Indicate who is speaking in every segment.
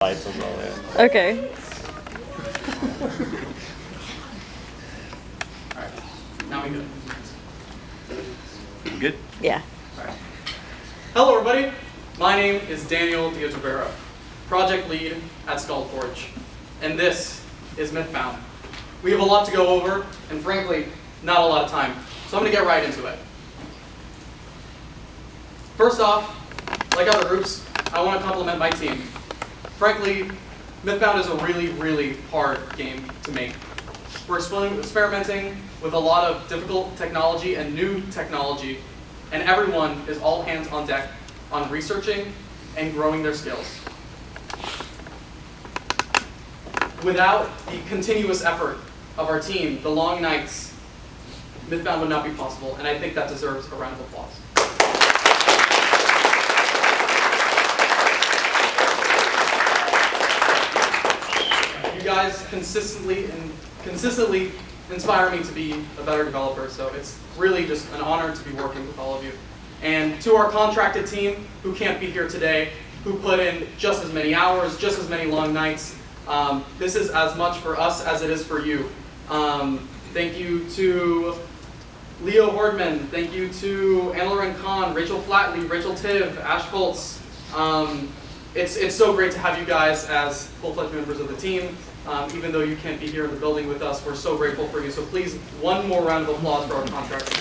Speaker 1: lights as well, yeah.
Speaker 2: Okay.
Speaker 3: Alright, now we good.
Speaker 1: Good?
Speaker 2: Yeah.
Speaker 3: Alright. Hello everybody, my name is Daniel Diaz-Rivera, project lead at Skaldforge, and this is Mythbound. We have a lot to go over, and frankly, not a lot of time, so I'm going to get right into it. First off, like other groups, I want to compliment my team. Frankly, Mythbound is a really, really hard game to make. We're experimenting with a lot of difficult technology and new technology, and everyone is all hands on deck on researching and growing their skills. Without the continuous effort of our team, the long nights, Mythbound would not be possible, and I think that deserves a round of applause. You guys consistently inspire me to be a better developer, so it's really just an honor to be working with all of you. And to our contracted team, who can't be here today, who put in just as many hours, just as many long nights, this is as much for us as it is for you. Thank you to Leo Hordman, thank you to Anna-Lauren Kahn, Rachel Flatley, Rachel Tiv, Ash Colts. It's so great to have you guys as full-fledged members of the team. Even though you can't be here in the building with us, we're so grateful for you. So please, one more round of applause for our contractors.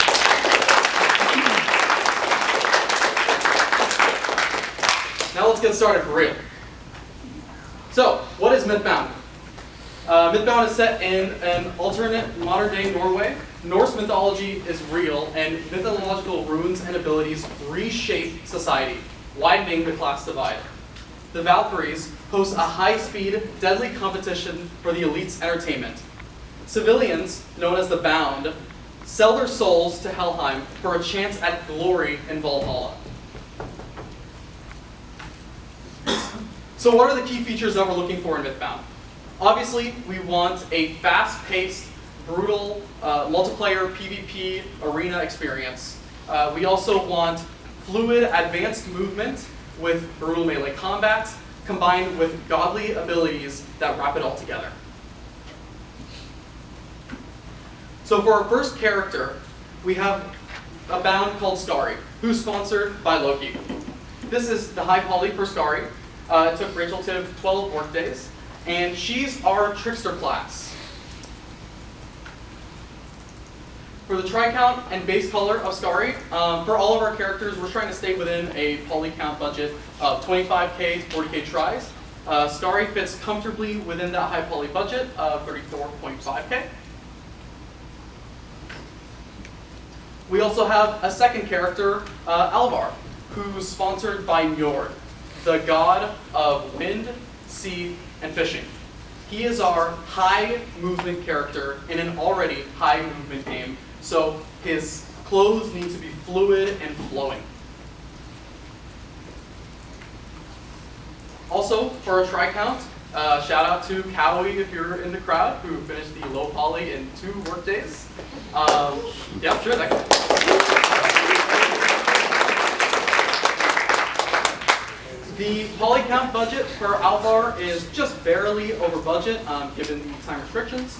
Speaker 3: Now let's get started for real. So, what is Mythbound? Mythbound is set in an alternate modern-day Norway. Norse mythology is real, and mythological runes and abilities reshape society, widening the class divide. The Valkyries host a high-speed, deadly competition for the elite's entertainment. Civilians, known as the Bound, sell their souls to Helheim for a chance at glory in Valhalla. So what are the key features that we're looking for in Mythbound? Obviously, we want a fast-paced, brutal, multiplayer PvP arena experience. We also want fluid, advanced movement with brutal melee combat, combined with godly abilities that wrap it all together. So for our first character, we have a Bound called Skari, who's sponsored by Loki. This is the high poly for Skari. It took Rachel Tiv 12 work days, and she's our trickster class. For the tri-count and base color of Skari, for all of our characters, we're trying to stay within a poly count budget of 25K to 40K tries. Skari fits comfortably within that high poly budget of 34.5K. We also have a second character, Alvar, who's sponsored by Njord, the god of wind, sea, and fishing. He is our high movement character in an already high movement game, so his clothes need to be fluid and flowing. Also, for our tri-count, shout out to Cowie if you're in the crowd, who finished the low poly in 2 work days. Yeah, sure, that The poly count budget for Alvar is just barely over budget, given the time restrictions.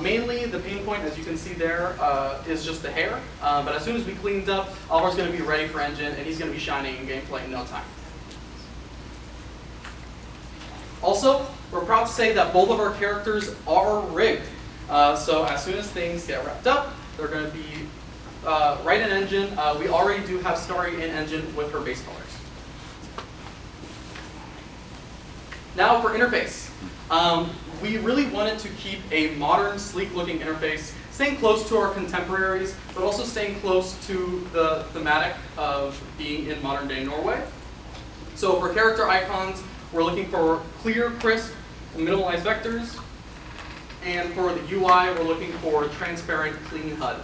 Speaker 3: Mainly, the pain point, as you can see there, is just the hair. But as soon as we cleaned up, Alvar's going to be ready for engine, and he's going to be shining in gameplay in no time. Also, we're proud to say that both of our characters are rigged. So as soon as things get wrapped up, they're going to be right in engine. We already do have Skari in engine with her base colors. Now for interface. We really wanted to keep a modern, sleek-looking interface, staying close to our contemporaries, but also staying close to the thematic of being in modern-day Norway. So for character icons, we're looking for clear, crisp, minimalized vectors. And for the UI, we're looking for transparent, clean HUD.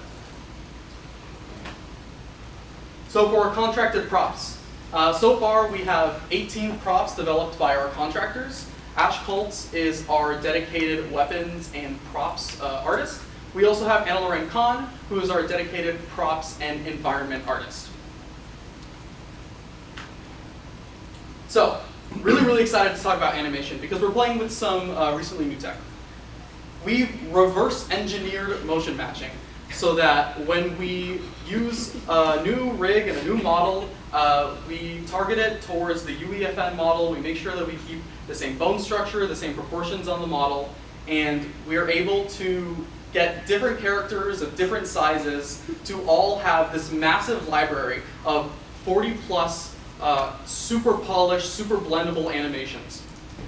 Speaker 3: So for our contracted props, so far we have 18 props developed by our contractors. Ash Colts is our dedicated weapons and props artist. We also have Anna-Lauren Kahn, who is our dedicated props and environment artist. So, really really excited to talk about animation because we're playing with some recently new tech. We've reverse engineered motion matching so that when we use a new rig and a new model, we target it towards the UEFN model. We make sure that we keep the same bone structure, the same proportions on the model, and we are able to get different characters of different sizes to all have this massive library of 40 plus super polished, super blendable animations.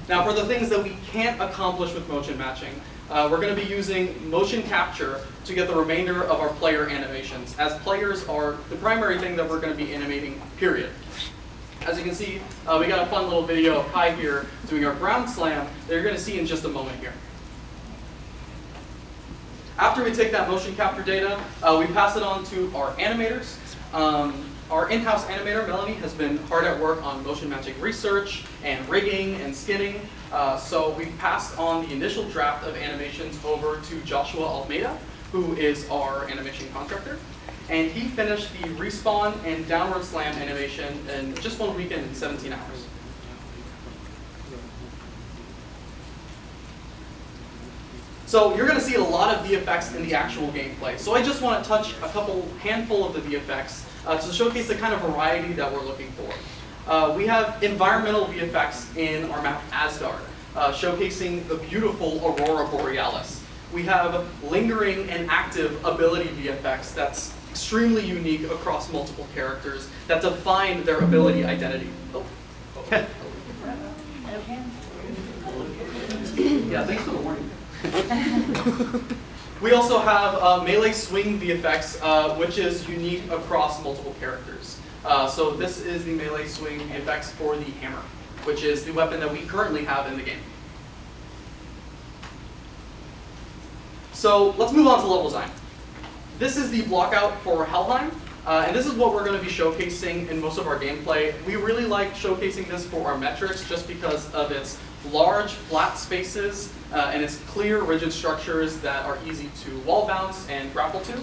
Speaker 3: Now for the things that we can't accomplish with motion matching, we're going to be using motion capture to get the remainder of our player animations, as players are the primary thing that we're going to be animating, period. As you can see, we got a fun little video of Kai here doing our ground slam that you're going to see in just a moment here. After we take that motion capture data, we pass it on to our animators. Our in-house animator, Melanie, has been hard at work on motion matching research and rigging and skinning. So we passed on the initial draft of animations over to Joshua Almeida, who is our animation contractor. And he finished the respawn and downward slam animation in just one weekend in 17 hours. So you're going to see a lot of VFX in the actual gameplay. So I just want to touch a handful of the VFX to showcase the kind of variety that we're looking for. We have environmental VFX in our map Asgard, showcasing the beautiful Aurora Borealis. We have lingering and active ability VFX that's extremely unique across multiple characters that define their ability identity. Oh. Okay. Yeah, thanks for the warning. We also have melee swing VFX, which is unique across multiple characters. So this is the melee swing VFX for the hammer, which is the weapon that we currently have in the game. So let's move on to level design. This is the blockout for Helheim, and this is what we're going to be showcasing in most of our gameplay. We really like showcasing this for our metrics just because of its large, flat spaces, and its clear, rigid structures that are easy to wall bounce and grapple to.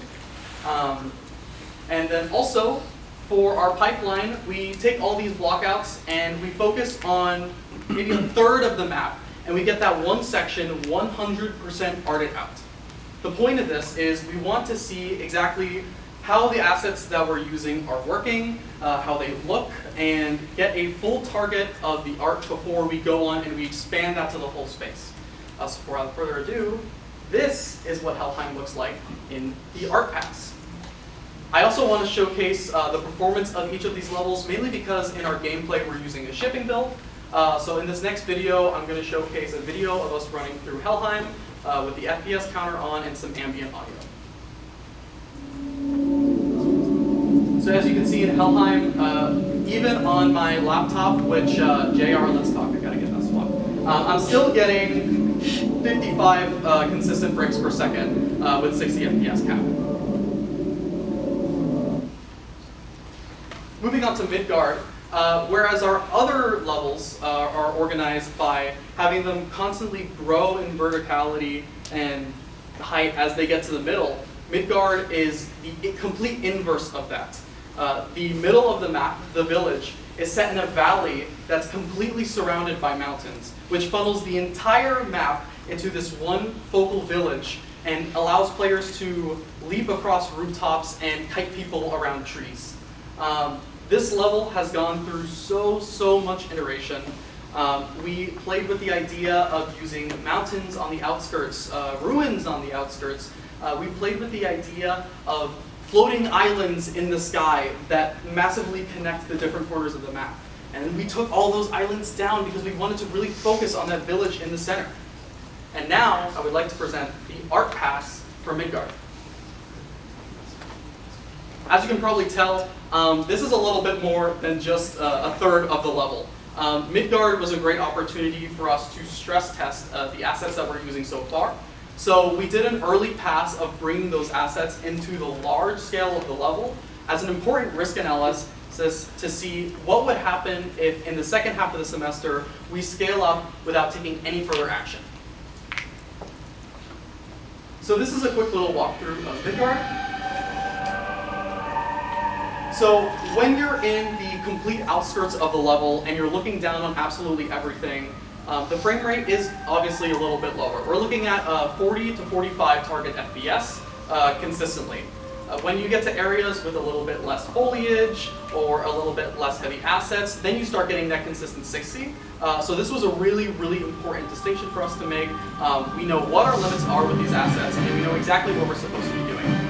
Speaker 3: And then also, for our pipeline, we take all these blockouts and we focus on maybe a third of the map, and we get that one section 100% arted out. The point of this is we want to see exactly how the assets that we're using are working, how they look, and get a full target of the art before we go on and we expand that to the whole space. So without further ado, this is what Helheim looks like in the art pass. I also want to showcase the performance of each of these levels, mainly because in our gameplay we're using a shipping build. So in this next video, I'm going to showcase a video of us running through Helheim with the FPS counter on and some ambient audio. So as you can see in Helheim, even on my laptop, which JR, let's talk, I gotta get that swap. I'm still getting 55 consistent frames per second with 60 FPS cap. Moving on to Midgard, whereas our other levels are organized by having them constantly grow in verticality and height as they get to the middle, Midgard is the complete inverse of that. The middle of the map, the village, is set in a valley that's completely surrounded by mountains, which funnels the entire map into this one focal village and allows players to leap across rooftops and kite people around trees. This level has gone through so much iteration. We played with the idea of using mountains on the outskirts, ruins on the outskirts. We played with the idea of floating islands in the sky that massively connect the different corners of the map. And we took all those islands down because we wanted to really focus on that village in the center. And now I would like to present the art pass for Midgard. As you can probably tell, this is a little bit more than just a third of the level. Midgard was a great opportunity for us to stress test the assets that we're using so far. So we did an early pass of bringing those assets into the large scale of the level as an important risk analysis to see what would happen if in the second half of the semester we scale up without taking any further action. So this is a quick little walkthrough of Midgard. So when you're in the complete outskirts of the level and you're looking down on absolutely everything, the frame rate is obviously a little bit lower. We're looking at 40 to 45 target FPS consistently. When you get to areas with a little bit less foliage or a little bit less heavy assets, then you start getting that consistent 60. So this was a really, really important distinction for us to make. We know what our limits are with these assets, and we know exactly what we're supposed to be doing.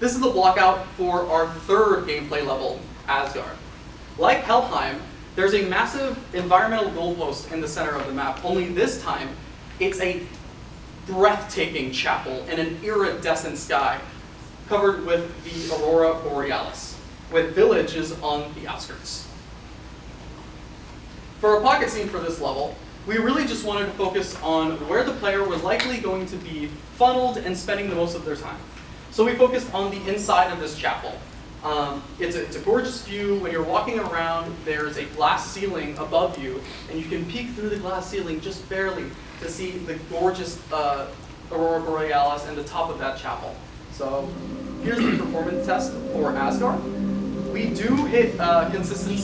Speaker 3: This is the blockout for our third gameplay level, Asgard. Like Helheim, there's a massive environmental goalpost in the center of the map, only this time it's a breathtaking chapel in an iridescent sky covered with the aurora borealis, with villages on the outskirts. For a pocket scene for this level, we really just wanted to focus on where the player was likely going to be funneled and spending the most of their time. So we focused on the inside of this chapel. It's a gorgeous view. When you're walking around, there's a glass ceiling above you, and you can peek through the glass ceiling just barely to see the gorgeous aurora borealis and the top of that chapel. So here's the performance test for Asgard. We do hit consistent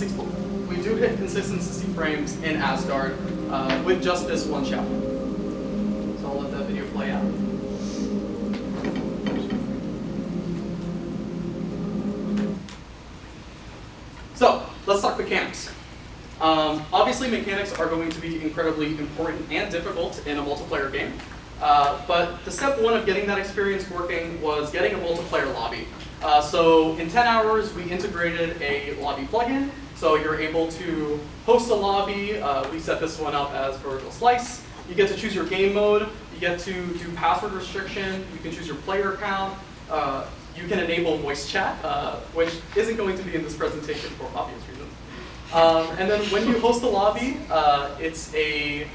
Speaker 3: 60 frames in Asgard with just this one chapel. So I'll let that video play out. So let's talk mechanics. Obviously, mechanics are going to be incredibly important and difficult in a multiplayer game. But the step one of getting that experience working was getting a multiplayer lobby. So in 10 hours, we integrated a lobby plugin. So you're able to host a lobby. We set this one up as vertical slice. You get to choose your game mode. You get to do password restriction. You can choose your player count. You can enable voice chat, which isn't going to be in this presentation for obvious reasons. And then when you host a lobby, it's a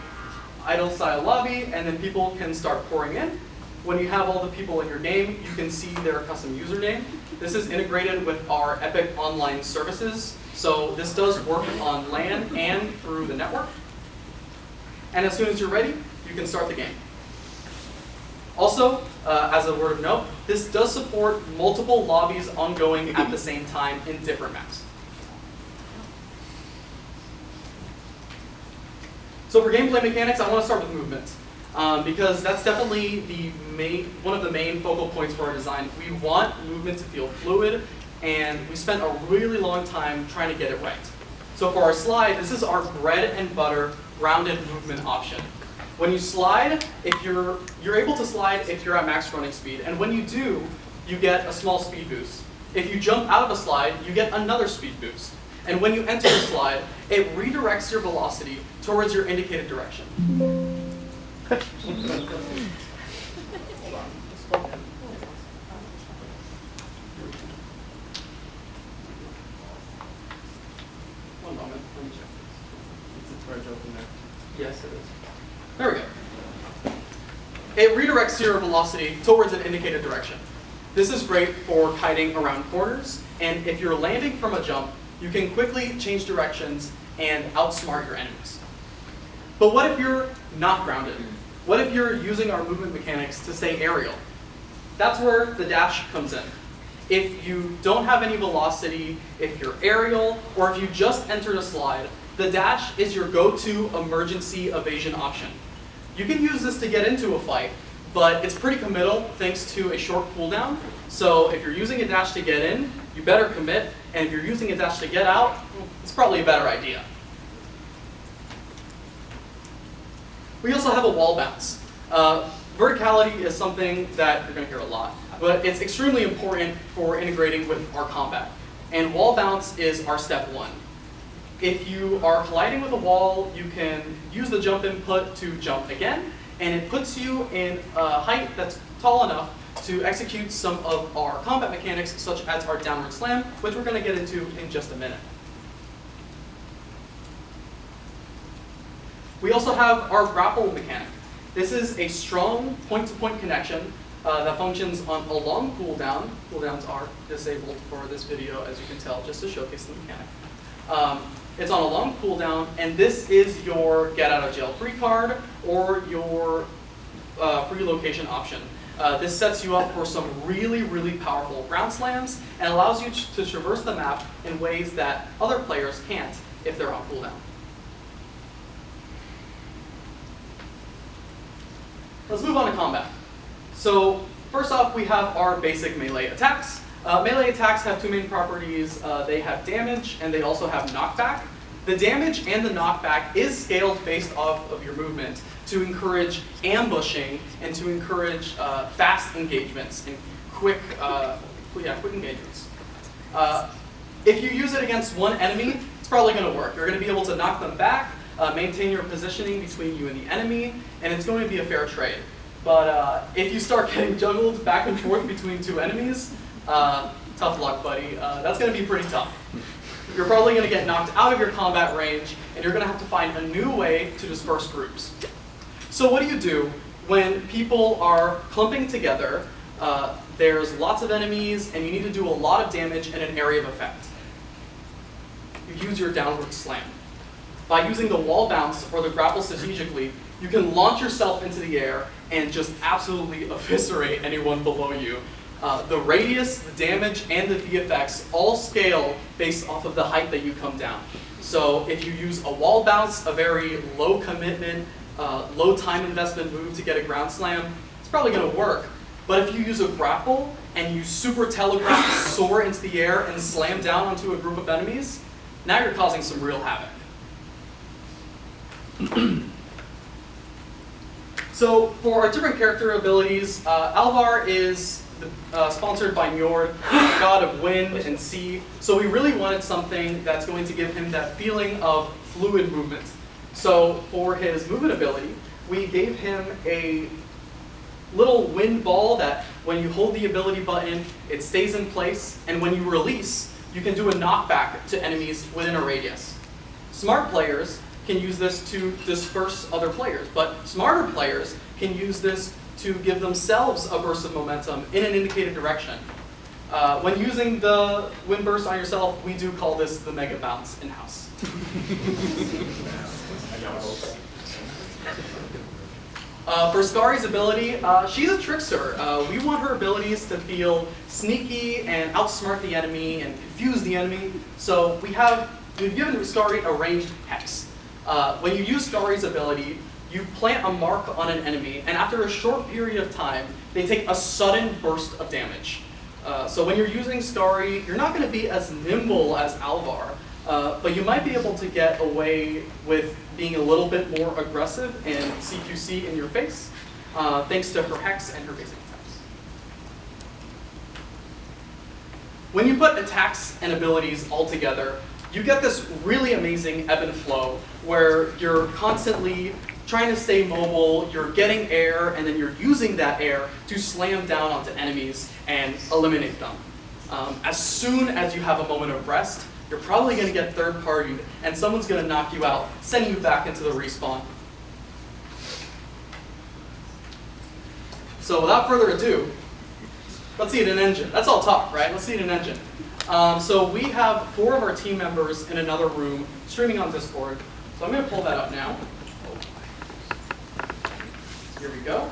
Speaker 3: idle style lobby, and then people can start pouring in. When you have all the people in your game, you can see their custom username. This is integrated with our Epic Online services, so this does work on LAN and through the network. And as soon as you're ready, you can start the game. Also, as a word of note, this does support multiple lobbies ongoing at the same time in different maps. So for gameplay mechanics, I want to start with movement, because that's definitely one of the main focal points for our design. We want movement to feel fluid, and we spent a really long time trying to get it right. So for our slide, this is our bread and butter rounded movement option. When you slide, you're able to slide if you're at max running speed, and when you do, you get a small speed boost. If you jump out of a slide, you get another speed boost. And when you enter the slide, it redirects your velocity towards your indicated direction. Hold on. One moment, let me check this. It's a joke in there. Yes, it is. There we go. It redirects your velocity towards an indicated direction. This is great for kiting around corners, and if you're landing from a jump, you can quickly change directions and outsmart your enemies. But what if you're not grounded? What if you're using our movement mechanics to stay aerial? That's where the dash comes in. If you don't have any velocity, if you're aerial, or if you just entered a slide, the dash is your go-to emergency evasion option. You can use this to get into a fight, but it's pretty committal thanks to a short cooldown. So if you're using a dash to get in, you better commit, and if you're using a dash to get out, it's probably a better idea. We also have a wall bounce. Verticality is something that you're going to hear a lot, but it's extremely important for integrating with our combat. And wall bounce is our step one. If you are colliding with a wall, you can use the jump input to jump again, and it puts you in a height that's tall enough to execute some of our combat mechanics, such as our downward slam, which we're going to get into in just a minute. We also have our grapple mechanic. This is a strong point-to-point connection that functions on a long cooldown. Cooldowns are disabled for this video, as you can tell, just to showcase the mechanic. It's on a long cooldown, and this is your get-out-of-jail-free card or your free location option. This sets you up for some really, really powerful ground slams and allows you to traverse the map in ways that other players can't if they're on cooldown. Let's move on to combat. So first off, we have our basic melee attacks. Melee attacks have two main properties. They have damage and they also have knockback. The damage and the knockback is scaled based off of your movement to encourage ambushing and to encourage fast engagements and quick engagements. If you use it against one enemy, it's probably going to work. You're going to be able to knock them back, maintain your positioning between you and the enemy, and it's going to be a fair trade. But if you start getting juggled back and forth between two enemies, tough luck, buddy. That's going to be pretty tough. You're probably going to get knocked out of your combat range, and you're going to have to find a new way to disperse groups. So what do when people are clumping together? There's lots of enemies, and you need to do a lot of damage in an area of effect. You use your downward slam. By using the wall bounce or the grapple strategically, you can launch yourself into the air and just absolutely eviscerate anyone below you. The radius, the damage, and the VFX all scale based off of the height that you come down. So if you use a wall bounce, a very low commitment, low time investment move to get a ground slam, it's probably going to work. But if you use a grapple and you super telegraph, soar into the air, and slam down onto a group of enemies, now you're causing some real havoc. So for our different character abilities, Alvar is sponsored by Njord, god of wind and sea. So we really wanted something that's going to give him that feeling of fluid movement. So for his movement ability, we gave him a little wind ball that when you hold the ability button, it stays in place, and when you release, you can do a knockback to enemies within a radius. Smart players can use this to disperse other players, but smarter players can use this to give themselves a burst of momentum in an indicated direction. When using the wind burst on yourself, we do call this the mega bounce in-house. For Skari's ability, she's a trickster. We want her abilities to feel sneaky and outsmart the enemy and confuse the enemy. So we've given Skari a ranged hex. When you use Skari's ability, you plant a mark on an enemy, and after a short period of time, they take a sudden burst of damage. So when you're using Skari, you're not going to be as nimble as Alvar, but you might be able to get away with being a little bit more aggressive and CQC in your face, thanks to her hex and her basic attacks. When you put attacks and abilities all together, you get this really amazing ebb and flow where you're constantly trying to stay mobile, you're getting air, and then you're using that air to slam down onto enemies and eliminate them. As soon as you have a moment of rest, you're probably going to get third-partied, and someone's going to knock you out, sending you back into the respawn. So without further ado, let's see it in engine. That's all talk, right? Let's see it in engine. So we have 4 of our team members in another room streaming on Discord. So I'm going to pull that up now. Here we go.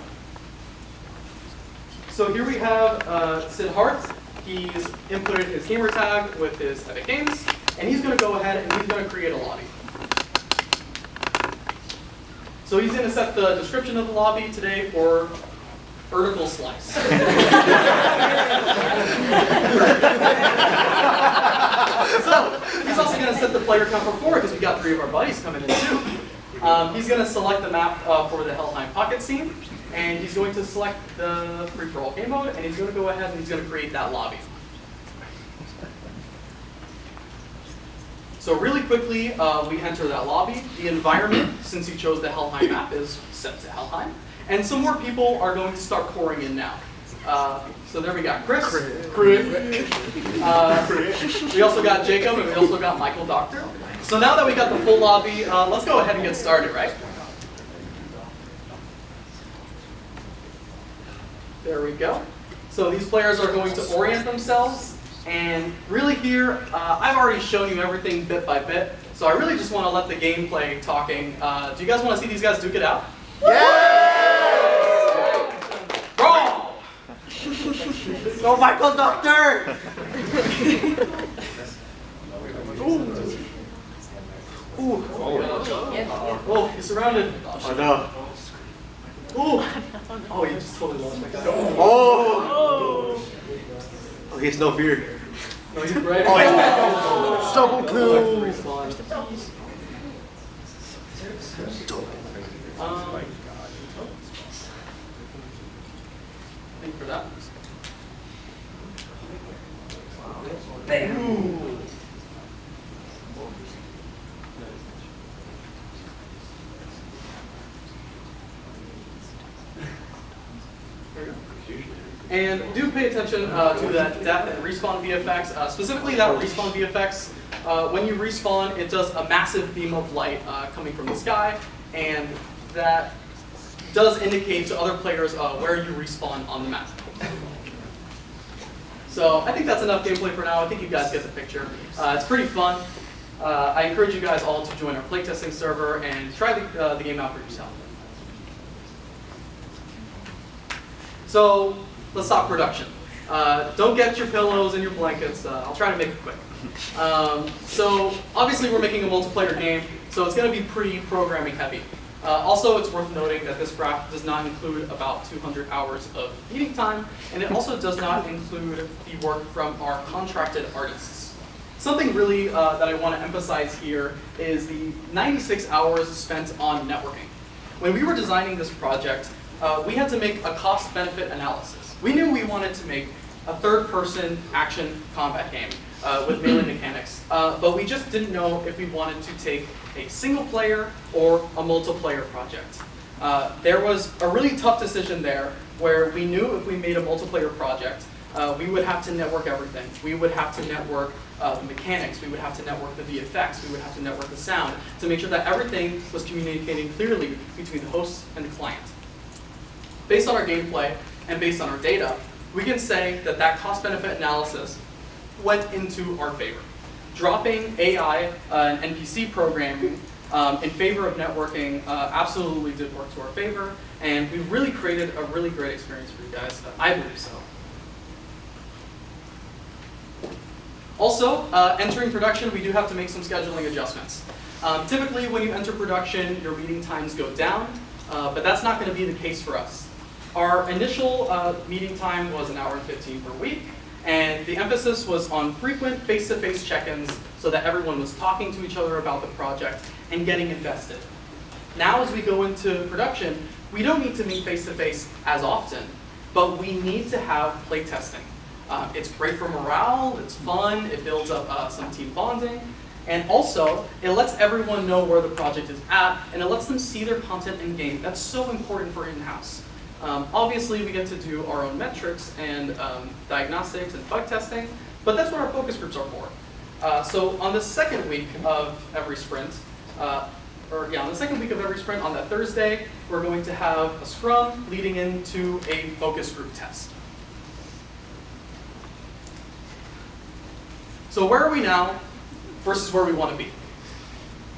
Speaker 3: So here we have Sid Hart. He's inputted his gamer tag with his Epic Games, and he's going to go ahead and he's going to create a lobby. So he's going to set the description of the lobby today for vertical slice. So he's also going to set the player count for 4 because we got 3 of our buddies coming in too. He's going to select the map for the Helheim pocket scene, and he's going to select the free-for-all game mode, and he's going to go ahead and he's going to create that lobby. So really quickly, we enter that lobby. The environment, since you chose the Helheim map, is set to Helheim. And some more people are going to start pouring in now. So there we got Chris. We also got Jacob, and we also got Michael Doctor. So now that we got the full lobby, let's go ahead and get started, right? There we go. So these players are going to orient themselves. And really here, I've already shown you everything bit by bit. So I really just want to let the gameplay talking. Do you guys want to see these guys duke it out? Yeah! Brawl!
Speaker 1: Go, Michael, doctor!
Speaker 3: Ooh. Oh, he's surrounded.
Speaker 1: Oh no.
Speaker 3: Ooh. Oh, you just totally lost my guy.
Speaker 1: Oh! Oh, he's no fear.
Speaker 3: No, he's right.
Speaker 1: Oh, he's double kill.
Speaker 3: Thank you for that.
Speaker 1: Bam.
Speaker 3: And do pay attention to that death and respawn VFX, specifically that respawn VFX. When you respawn, it does a massive beam of light coming from the sky, and that does indicate to other players where you respawn on the map. So I think that's enough gameplay for now. I think you guys get the picture. It's pretty fun. I encourage you guys all to join our playtesting server and try the game out for yourself. So let's talk production. Don't get your pillows and your blankets. I'll try to make it quick. So obviously we're making a multiplayer game, so it's going to be pretty programming heavy. Also, it's worth noting that this graph does not include about 200 hours of meeting time, and it also does not include the work from our contracted artists. Something really that I want to emphasize here is the 96 hours spent on networking. When we were designing this project, we had to make a cost-benefit analysis. We knew we wanted to make a third-person action combat game with melee mechanics, but we just didn't know if we wanted to take a single-player or a multiplayer project. There was a really tough decision there where we knew if we made a multiplayer project, we would have to network everything. We would have to network the mechanics, we would have to network the VFX, we would have to network the sound to make sure that everything was communicating clearly between the host and the client. Based on our gameplay and based on our data, we can say that that cost-benefit analysis went into our favor. Dropping AI and NPC programming in favor of networking absolutely did work to our favor, and we really created a really great experience for you guys. I believe so. Also, entering production, we do have to make some scheduling adjustments. Typically, when you enter production, your meeting times go down, but that's not going to be the case for us. Our initial meeting time was 1 hour and 15 per week, and the emphasis was on frequent face-to-face check-ins so that everyone was talking to each other about the project and getting invested. Now, as we go into production, we don't need to meet face-to-face as often, but we need to have playtesting. It's great for morale, it's fun, it builds up some team bonding, and also, it lets everyone know where the project is at, and it lets them see their content in game. That's so important for in-house. Obviously, we get to do our own metrics and diagnostics and bug testing, but that's what our focus groups are for. So on the second week of every sprint, on the second week of every sprint, on that Thursday, we're going to have a scrum leading into a focus group test. So where are we now versus where we want to be?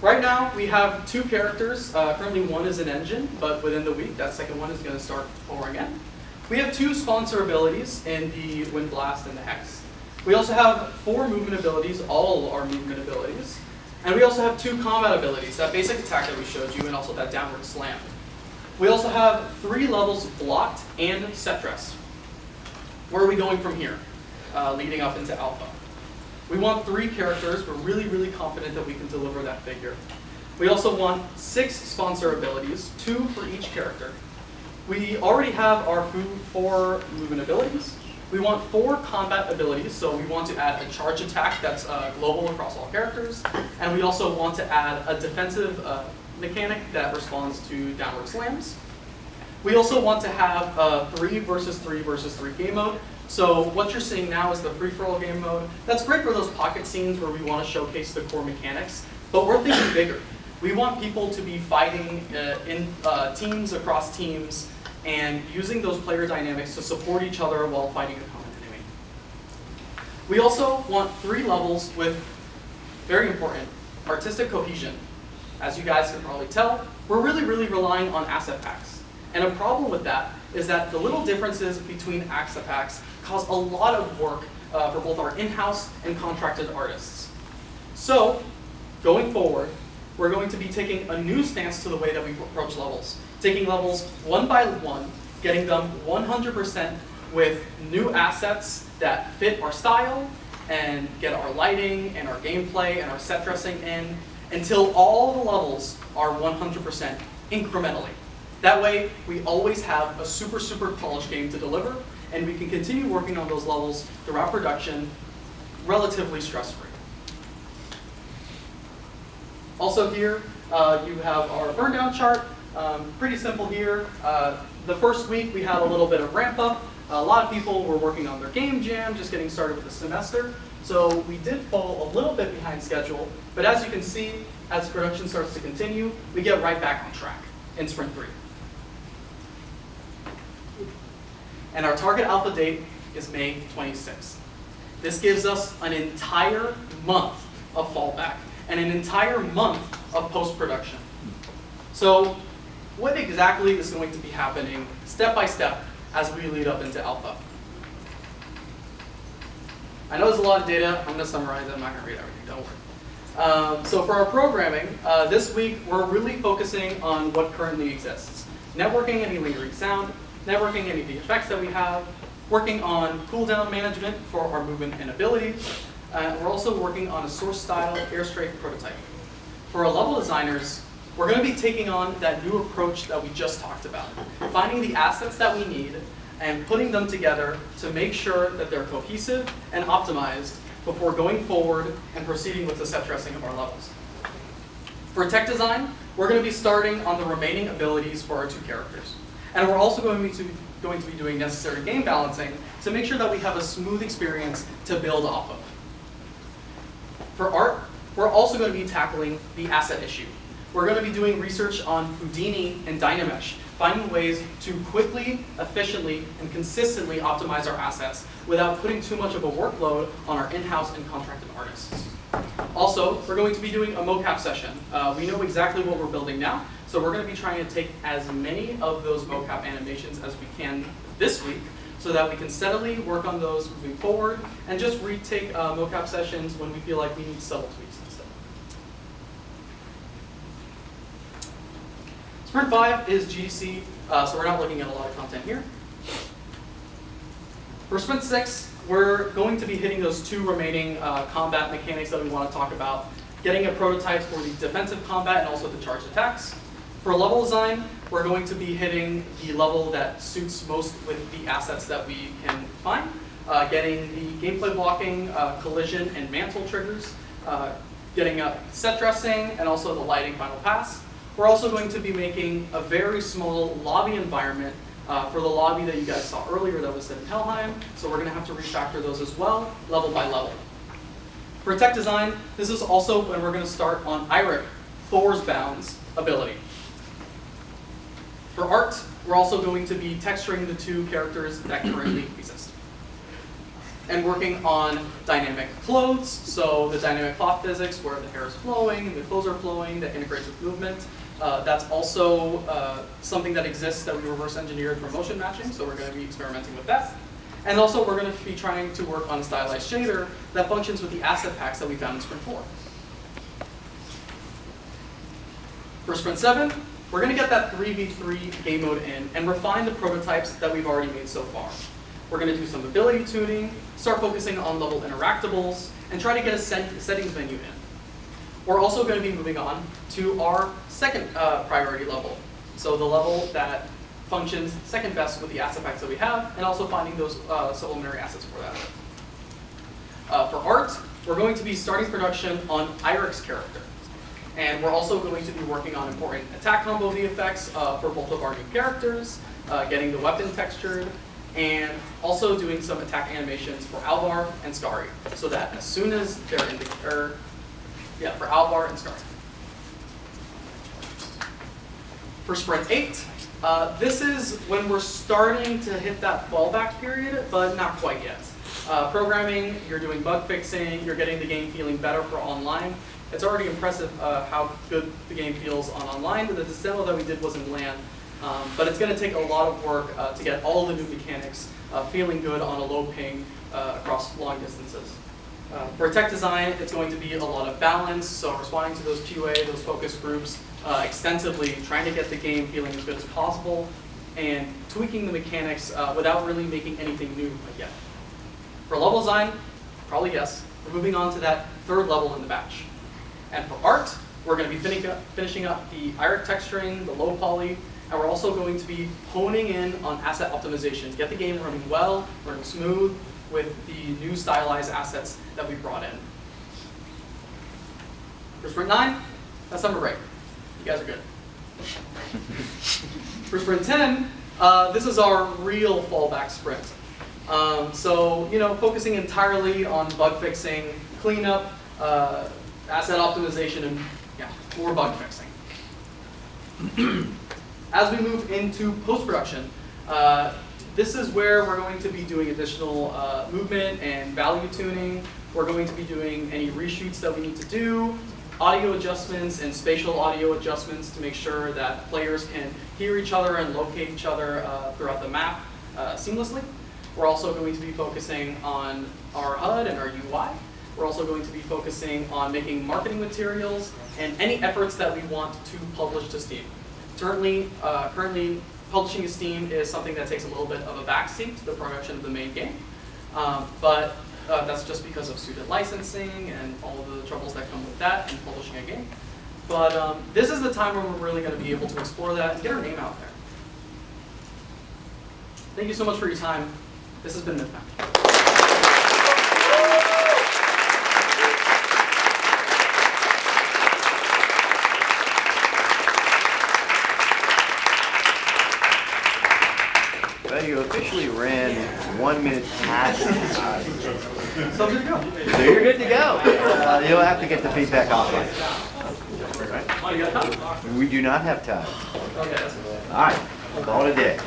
Speaker 3: Right now, we have 2 characters. Currently, one is an engine, but within the week, that second one is going to start pouring in. We have 2 sponsor abilities in the Wind Blast and the Hex. We also have 4 movement abilities, all our movement abilities. And we also have 2 combat abilities, that basic attack that we showed you, and also that downward slam. We also have 3 levels blocked and set dress. Where are we going from here, leading up into Alpha? We want 3 characters. We're really, really confident that we can deliver that figure. We also want 6 sponsor abilities, 2 for each character. We already have our 4 movement abilities. We want 4 combat abilities, so we want to add a charge attack that's global across all characters. And we also want to add a defensive mechanic that responds to downward slams. We also want to have a 3 versus 3 versus 3 game mode. So what you're seeing now is the free-for-all game mode. That's great for those pocket scenes where we want to showcase the core mechanics, but we're thinking bigger. We want people to be fighting in teams across teams and using those player dynamics to support each other while fighting a common enemy. We also want 3 levels with, very important, artistic cohesion. As you guys can probably tell, we're really, really relying on asset packs. And a problem with that is that the little differences between asset packs cause a lot of work for both our in-house and contracted artists. So, going forward, we're going to be taking a new stance to the way that we approach levels. Taking levels one by one, getting them 100% with new assets that fit our style, and get our lighting and our gameplay and our set dressing in, until all the levels are 100% incrementally. That way, we always have a super, super polished game to deliver, and we can continue working on those levels throughout production relatively stress-free. Also here, you have our burn down chart. Pretty simple here. The first week, we had a little bit of ramp up. A lot of people were working on their game jam, just getting started with the semester. So we did fall a little bit behind schedule, but as you can see, as production starts to continue, we get right back on track in Sprint 3. And our target alpha date is May 26th. This gives us an entire month of fallback and an entire month of post-production. So what exactly is going to be happening step by step as we lead up into alpha? I know there's a lot of data. I'm going to summarize it. I'm not going to read everything. Don't worry. So for our programming, this week we're really focusing on what currently exists. Networking any lingering sound, networking any of the effects that we have, working on cooldown management for our movement and abilities. We're also working on a source style airstrafe prototype. For our level designers, we're going to be taking on that new approach that we just talked about, finding the assets that we need and putting them together to make sure that they're cohesive and optimized before going forward and proceeding with the set dressing of our levels. For tech design, we're going to be starting on the remaining abilities for our two characters. And we're also going to be doing necessary game balancing to make sure that we have a smooth experience to build off of. For art, we're also going to be tackling the asset issue. We're going to be doing research on Houdini and Dynamesh, finding ways to quickly, efficiently, and consistently optimize our assets without putting too much of a workload on our in-house and contracted artists. Also, we're going to be doing a mocap session. We know exactly what we're building now, so we're going to be trying to take as many of those mocap animations as we can this week so that we can steadily work on those moving forward and just retake mocap sessions when we feel like we need subtle tweaks instead. Sprint 5 is GDC, so we're not looking at a lot of content here. For Sprint 6, we're going to be hitting those two remaining combat mechanics that we want to talk about, getting a prototype for the defensive combat and also the charged attacks. For level design, we're going to be hitting the level that suits most with the assets that we can find, getting the gameplay blocking, collision, and mantle triggers, getting a set dressing, and also the lighting final pass. We're also going to be making a very small lobby environment for the lobby that you guys saw earlier that was set in Helheim, so we're going to have to refactor those as well, level by level. For tech design, this is also when we're going to start on Eirik, Thor's Bound's ability. For art, we're also going to be texturing the two characters that currently exist. And working on dynamic clothes, so the dynamic cloth physics where the hair is flowing, the clothes are flowing, that integrates with movement. That's also something that exists that we reverse engineered for motion matching, so we're going to be experimenting with that. And also we're going to be trying to work on a stylized shader that functions with the asset packs that we found in Sprint 4. For Sprint 7, we're going to get that 3v3 game mode in and refine the prototypes that we've already made so far. We're going to do some ability tuning, start focusing on level interactables, and try to get a settings menu in. We're also going to be moving on to our second priority level. So the level that functions second best with the asset packs that we have, and also finding those supplementary assets for that. For art, we're going to be starting production on Eirik's character. And we're also going to be working on important attack combo VFX for both of our new characters, getting the weapon textured, and also doing some attack animations for Alvar and Skari, so that as soon as they're in the, for Alvar and Skari. For Sprint 8, this is when we're starting to hit that fallback period, but not quite yet. Programming, you're doing bug fixing, you're getting the game feeling better for online. It's already impressive how good the game feels on online, but the demo that we did was in LAN. But it's going to take a lot of work to get all the new mechanics feeling good on a low ping across long distances. For tech design, it's going to be a lot of balance, so responding to those QA, those focus groups extensively, trying to get the game feeling as good as possible, and tweaking the mechanics without really making anything new yet. For level design, probably yes. We're moving on to that third level in the batch. And for art, we're going to be finishing up the iris texturing, the low poly, and we're also going to be honing in on asset optimization to get the game running well, running smooth, with the new stylized assets that we brought in. For Sprint 9, that's summer break. You guys are good. For Sprint 10, this is our real fallback sprint. So, focusing entirely on bug fixing, cleanup, asset optimization, and more bug fixing. As we move into post-production, this is where we're going to be doing additional movement and value tuning. We're going to be doing any reshoots that we need to do, audio adjustments and spatial audio adjustments to make sure that players can hear each other and locate each other throughout the map seamlessly. We're also going to be focusing on our HUD and our UI. We're also going to be focusing on making marketing materials and any efforts that we want to publish to Steam. Currently, publishing to Steam is something that takes a little bit of a backseat to the production of the main game, but that's just because of student licensing and all of the troubles that come with that and publishing a game. But this is the time when we're really going to be able to explore that and get our name out there. Thank you so much for your time. This has been Mythbound.
Speaker 2: Well, you officially ran 1 minute past the time.
Speaker 3: So good to go.
Speaker 2: So you're good to go. You'll have to get the feedback offline.
Speaker 3: Oh, you got time?
Speaker 2: We do not have time.
Speaker 3: Okay, that's good.
Speaker 2: All right, call it a day.